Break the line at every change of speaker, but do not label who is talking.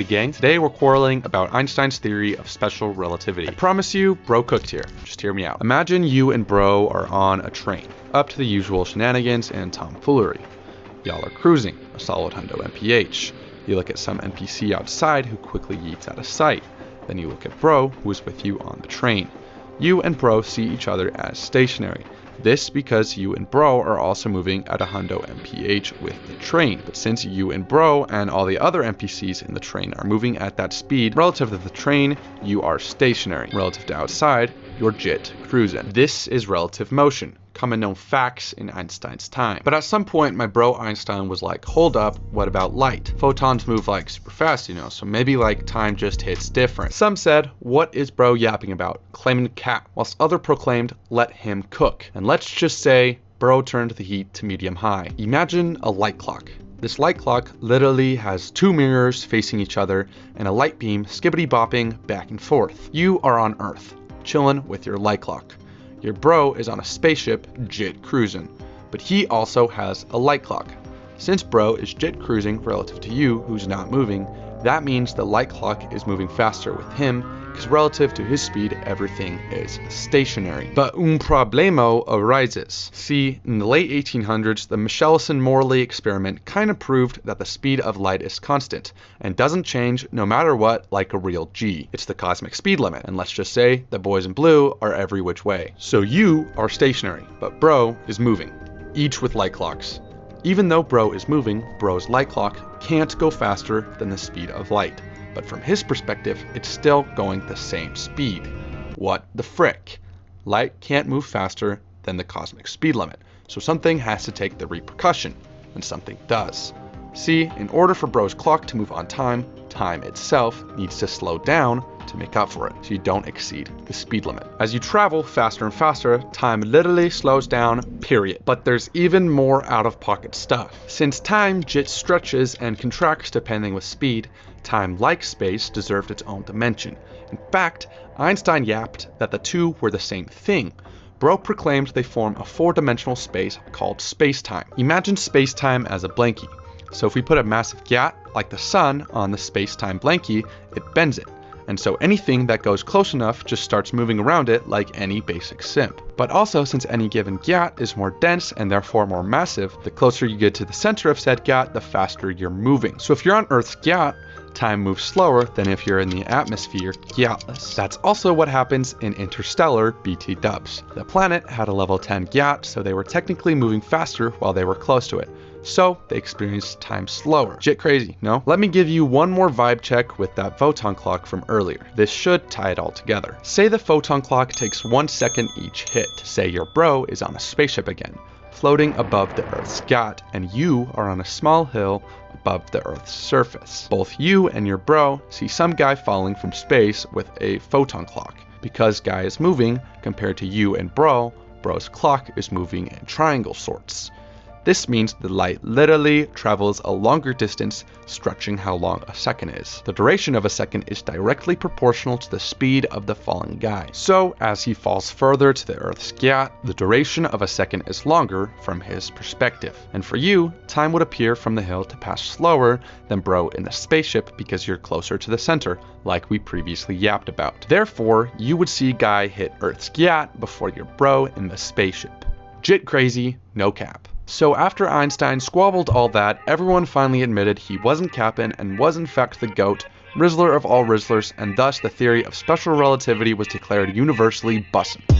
Gang. Today we're quarreling about Einstein's theory of special relativity. I promise you, bro cooked here. Just hear me out. Imagine you and bro are on a train, up to the usual shenanigans and tomfoolery. Y'all are cruising, a solid hundo MPH. You look at some NPC outside who quickly yeets out of sight. Then you look at bro, who is with you on the train. You and bro see each other as stationary. This because you and bro are also moving at a hundo MPH with the train. But since you and bro and all the other NPCs in the train are moving at that speed relative to the train, you are stationary. Relative to outside, you're jit cruising. This is relative motion, common known facts in Einstein's time. But at some point, my bro Einstein was like, hold up, what about light? Photons move like super fast, so maybe like time just hits different. Some said, what is bro yapping about? Claiming cat, whilst other proclaimed, let him cook. And let's just say, bro turned the heat to medium high. Imagine a light clock. This light clock literally has two mirrors facing each other and a light beam skibbity bopping back and forth. You are on Earth, chillin' with your light clock. Your bro is on a spaceship, jit cruising, but he also has a light clock. Since bro is jit cruising relative to you, who's not moving, that means the light clock is moving faster with him, because relative to his speed, everything is stationary. But un problemo arises. See, in the late 1800s, the Michelson-Morley experiment kind of proved that the speed of light is constant, and doesn't change no matter what, like a real G. It's the cosmic speed limit, and let's just say the boys in blue are every which way. So you are stationary, but bro is moving, each with light clocks. Even though bro is moving, bro's light clock can't go faster than the speed of light. But from his perspective, it's still going the same speed. What the frick? Light can't move faster than the cosmic speed limit, so something has to take the repercussion, and something does. See, in order for bro's clock to move on time, time itself needs to slow down to make up for it, so you don't exceed the speed limit. As you travel faster and faster, time literally slows down, period. But there's even more out-of-pocket stuff. Since time jit stretches and contracts depending with speed, time, like space, deserved its own dimension. In fact, Einstein yapped that the two were the same thing. Bro proclaimed they form a four-dimensional space called space-time. Imagine space-time as a blankie. So if we put a massive gat, like the sun, on the space-time blankie, it bends it. And so anything that goes close enough just starts moving around it like any basic simp. But also, since any given gat is more dense and therefore more massive, the closer you get to the center of said gat, the faster you're moving. So if you're on Earth's gat, time moves slower than if you're in the atmosphere gatless. That's also what happens in interstellar BT dubs. The planet had a level 10 gat, so they were technically moving faster while they were close to it. So they experienced time slower. Jit crazy, no? Let me give you one more vibe check with that photon clock from earlier. This should tie it all together. Say the photon clock takes 1 second each hit. Say your bro is on a spaceship again, floating above the Earth's gat, and you are on a small hill above the Earth's surface. Both you and your bro see some guy falling from space with a photon clock. Because guy is moving, compared to you and bro, bro's clock is moving in triangle sorts. This means the light literally travels a longer distance, stretching how long a second is. The duration of a second is directly proportional to the speed of the falling guy. So, as he falls further to the Earth's gat, the duration of a second is longer from his perspective. And for you, time would appear from the hill to pass slower than bro in the spaceship because you're closer to the center, like we previously yapped about. Therefore, you would see guy hit Earth's gat before your bro in the spaceship. Jit crazy, no cap. So after Einstein squabbled all that, everyone finally admitted he wasn't capping and was in fact the GOAT, Rizzler of all Rizzlers, and thus the theory of special relativity was declared universally bussin'.